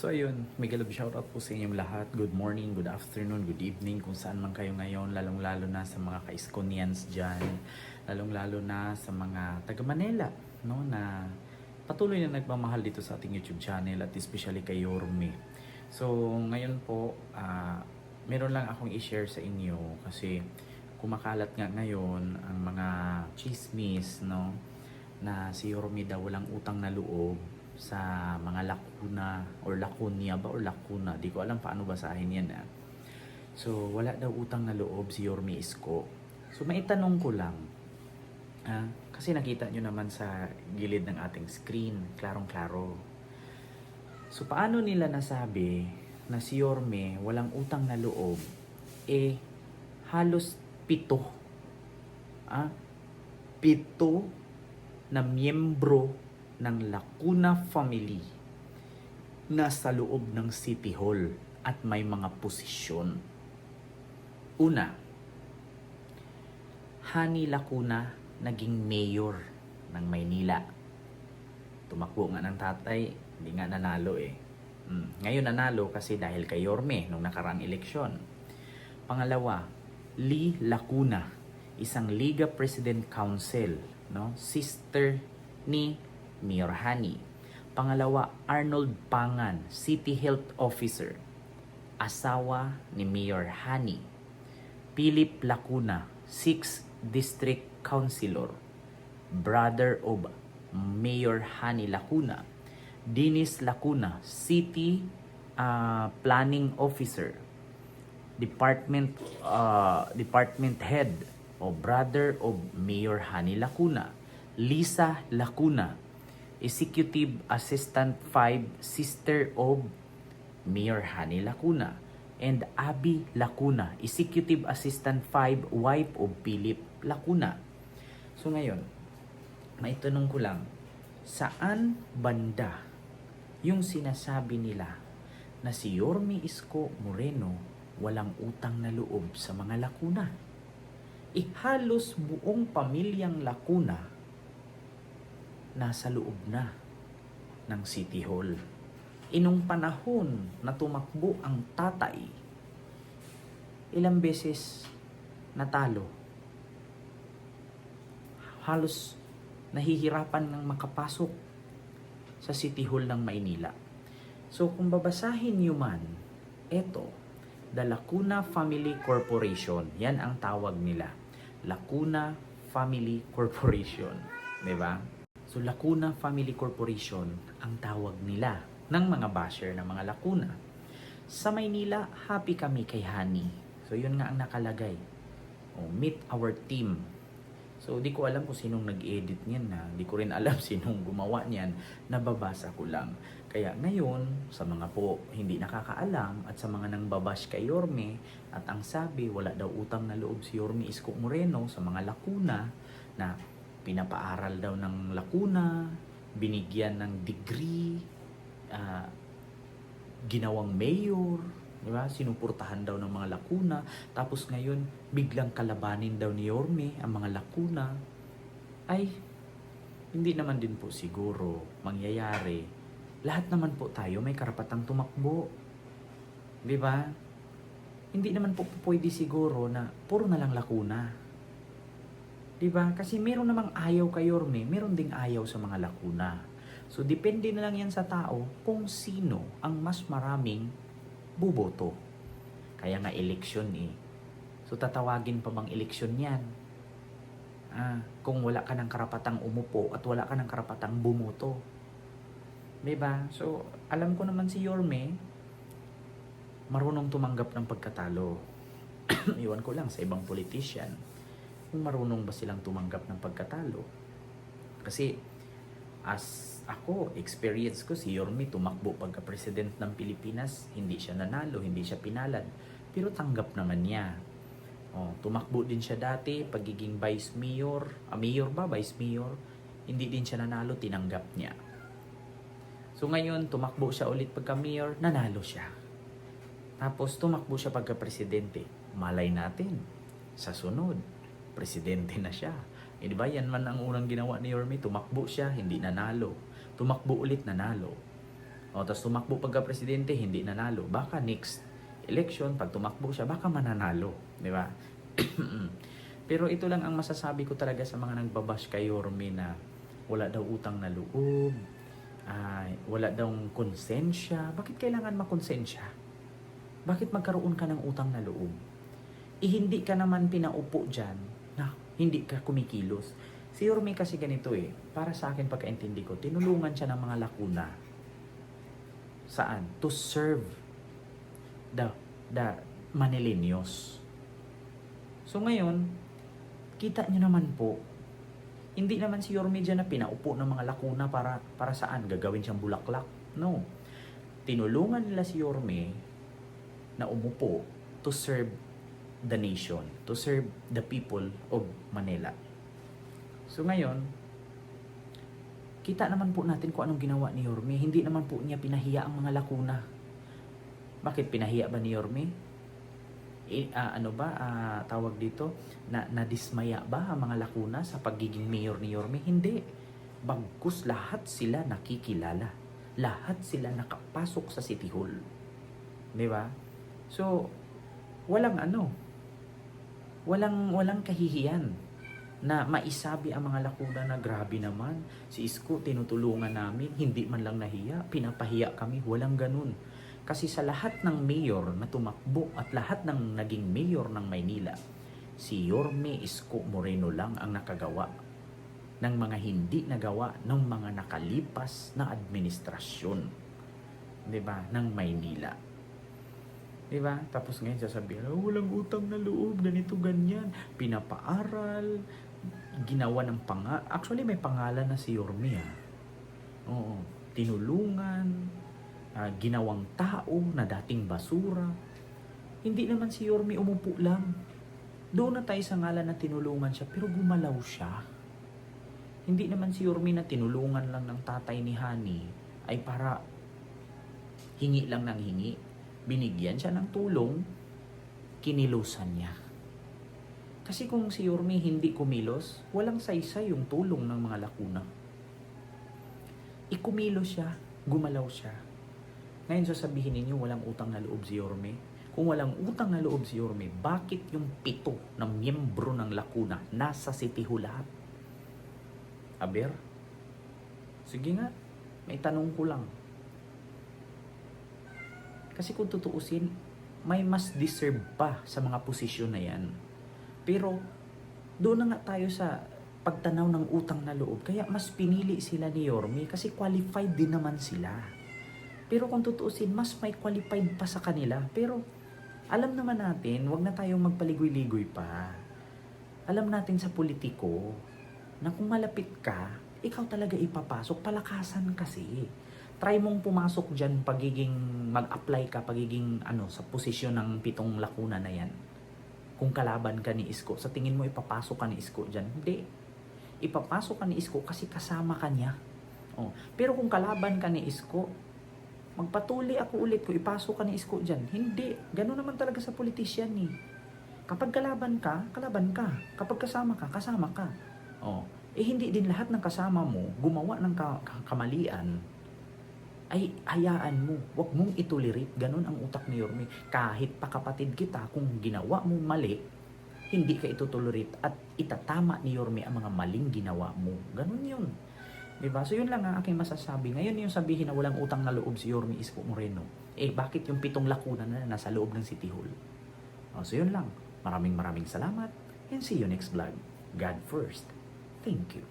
So ayun, mega love shoutout po sa inyong lahat. Good morning, good afternoon, good evening kung saan man kayo ngayon, lalong-lalo na sa mga ka-Iskonians dyan, lalong-lalo na sa mga taga Manila, no, na patuloy na nagmamahal dito sa ating YouTube channel at especially kay Yorme. So ngayon po, meron lang akong i-share sa inyo kasi kumakalat nga ngayon ang mga chismis, no, na si Yorme daw walang utang na loob sa mga lakuna or lakunya ba or lakuna, di ko alam paano basahin yan So wala daw utang na loob si Yorme Isko. So maitanong ko lang, kasi nakita nyo naman sa gilid ng ating screen, klarong-klaro. So paano nila nasabi na si Yorme walang utang na loob? Halos pito. Pito na miyembro ng Lacuna family nasa loob ng City Hall at may mga posisyon. Una, Hani Lacuna naging mayor ng Maynila. Tumakbo nga ng tatay, hindi nga nanalo Ngayon nanalo kasi dahil kay Yorme nung nakaraang eleksyon. Pangalawa, Lee Lacuna, isang Liga President Council, no? Sister ni Mayor Hani. Pangalawa, Arnold Pangan, City Health Officer, asawa ni Mayor Hani. Philip Lacuna, 6th District Councilor, brother of Mayor Hani Lacuna. Dennis Lacuna, City Planning Officer, Department Head o brother of Mayor Hani Lacuna. Lisa Lacuna, Executive Assistant 5, sister of Mayor Hani Lacuna. And Abby Lacuna, Executive Assistant 5, wife of Philip Lacuna. So ngayon, maitanong ko lang, saan banda yung sinasabi nila na si Yorme Isko Moreno walang utang na loob sa mga Lacuna? Halos buong pamilyang Lacuna nasa loob na ng City Hall. Inong panahon na tumakbo ang tatay, ilang beses natalo. Halos nahihirapan ng makapasok sa City Hall ng Maynila. So kung babasahin nyo man, eto, the Lacuna Family Corporation, yan ang tawag nila. Lacuna Family Corporation, di ba? So Lacuna Family Corporation ang tawag nila ng mga basher ng mga Lacuna. Sa Maynila, happy kami kay Hani. So yun nga ang nakalagay. Meet our team. So di ko alam kung sinong nag-edit niyan na. Di ko rin alam sinong gumawa niyan. Nababasa ko lang. Kaya ngayon, sa mga po hindi nakakaalam at sa mga nang babash kay Yorme at ang sabi wala daw utang na loob si Yorme Isko Moreno sa mga Lacuna na pinapaaral daw ng Lacuna, binigyan ng degree, ginawang mayor, di ba? Sinuportahan daw ng mga Lacuna, tapos ngayon biglang kalabanin daw ni Yorme ang mga Lacuna. Ay, hindi naman din po siguro mangyayari. Lahat naman po tayo may karapatang tumakbo. Di ba? Hindi naman po pwede siguro na puro na lang Lacuna. Diba? Kasi meron namang ayaw kay Yorme, meron ding ayaw sa mga Lacuna. So, depende na lang yan sa tao kung sino ang mas maraming buboto. Kaya nga eleksyon So, tatawagin pa bang eleksyon yan? Kung wala ka ng karapatang umupo at wala ka ng karapatang bumoto. Diba? So, alam ko naman si Yorme, marunong tumanggap ng pagkatalo. Iwan ko lang sa ibang politician kung marunong ba silang tumanggap ng pagkatalo. Kasi as ako, experience ko, si Yorme tumakbo pagka-president ng Pilipinas, hindi siya nanalo, hindi siya pinalad, pero tanggap naman niya. Tumakbo din siya dati, pagiging vice mayor, vice mayor, hindi din siya nanalo, tinanggap niya. So ngayon, tumakbo siya ulit pagka-mayor, nanalo siya. Tapos tumakbo siya pagka-presidente, malay natin, sa sunod, presidente na siya. Di ba? Yan man ang unang ginawa ni Yorme. Tumakbo siya, hindi nanalo. Tumakbo ulit, nanalo. O, tapos tumakbo pagka-presidente, hindi nanalo. Baka next election, pag tumakbo siya, baka mananalo. Di ba? Pero ito lang ang masasabi ko talaga sa mga nagbabash kay Yorme na wala daw utang na loob, wala daw konsensya. Bakit kailangan makonsensya? Bakit magkaroon ka ng utang na loob? Hindi ka naman pinaupo dyan na hindi ka kumikilos. Si Yorme kasi ganito para sa akin pagkaintindi ko, tinulungan siya ng mga lakuna. Saan? To serve the Manileños. So ngayon, kita nyo naman po, hindi naman si Yorme dyan na pinaupo ng mga lakuna para saan? Gagawin siyang bulaklak? No. Tinulungan nila si Yorme na umupo to serve the nation, to serve the people of Manila. So ngayon, kita naman po natin kung anong ginawa ni Yorme. Hindi naman po niya pinahiya ang mga lakuna. Bakit pinahiya ba ni Yorme? Tawag dito, nadismaya ba ang mga lakuna sa pagiging mayor ni Yorme? Hindi. Bagkus lahat sila nakikilala. Lahat sila nakapasok sa City Hall. Di ba? So, walang kahihiyan na maisabi ang mga lakuna na grabe naman, si Isko tinutulungan namin, hindi man lang nahiya, pinapahiya kami, walang ganun. Kasi sa lahat ng mayor na tumakbo at lahat ng naging mayor ng Maynila, si Yorme Isko Moreno lang ang nakagawa ng mga hindi nagawa ng mga nakalipas na administrasyon, 'di ba, ng Maynila. 'Di ba? Tapos ngayon sasabihin, walang utang na loob, ganito ganyan, pinapaaral, ginawa ng actually may pangalan na si Yorme Oo, tinulungan, ginawang tao na dating basura. Hindi naman si Yorme umupo lang. Doon na tayo sa ngalan na tinulungan siya, pero gumalaw siya. Hindi naman si Yorme na tinulungan lang ng tatay ni Hani ay para hingi lang ng hingi. Binigyan siya ng tulong, kinilusan niya. Kasi kung si Yorme hindi kumilos, walang saysay yung tulong ng mga lakuna. Ikumilos siya, gumalaw siya. Ngayon sasabihin ninyo walang utang na loob si Yorme. Kung walang utang na loob si Yorme, bakit yung 7 na miyembro ng lakuna nasa City Hall lahat? Aber? Sige nga, may tanong ko lang. Kasi kung tutuusin, may mas deserve pa sa mga posisyon na yan. Pero doon na nga tayo sa pagtanaw ng utang na loob. Kaya mas pinili sila ni Yorme kasi qualified din naman sila. Pero kung tutuusin, mas may qualified pa sa kanila. Pero alam naman natin, wag na tayong magpaligoy-ligoy pa. Alam natin sa politiko na kung malapit ka, ikaw talaga ipapasok. Palakasan kasi. Try mong pumasok dyan mag-apply ka sa posisyon ng 7 lakuna na yan. Kung kalaban ka ni Isko, sa tingin mo ipapasok ka ni Isko dyan? Hindi. Ipapasok ka ni Isko kasi kasama ka niya. Pero kung kalaban ka ni Isko, magpatuloy ako ulit ko, ipasok ka ni Isko dyan. Hindi. Ganun naman talaga sa politisyan Kapag kalaban ka, kalaban ka. Kapag kasama ka, kasama ka. Hindi din lahat ng kasama mo gumawa ng kamalian ay hayaan mo. Huwag mong itolerate. Ganun ang utak ni Yorme. Kahit pa kapatid kita, kung ginawa mo mali, hindi ka itotolerate at itatama ni Yorme ang mga maling ginawa mo. Ganun yun. Diba? So yun lang ang aking masasabi. Ngayon yung sabihin na walang utang na loob si Yorme Isko Moreno. Bakit yung 7 lakuna na nasa loob ng City Hall? So yun lang. Maraming salamat and see you next vlog. God first. Thank you.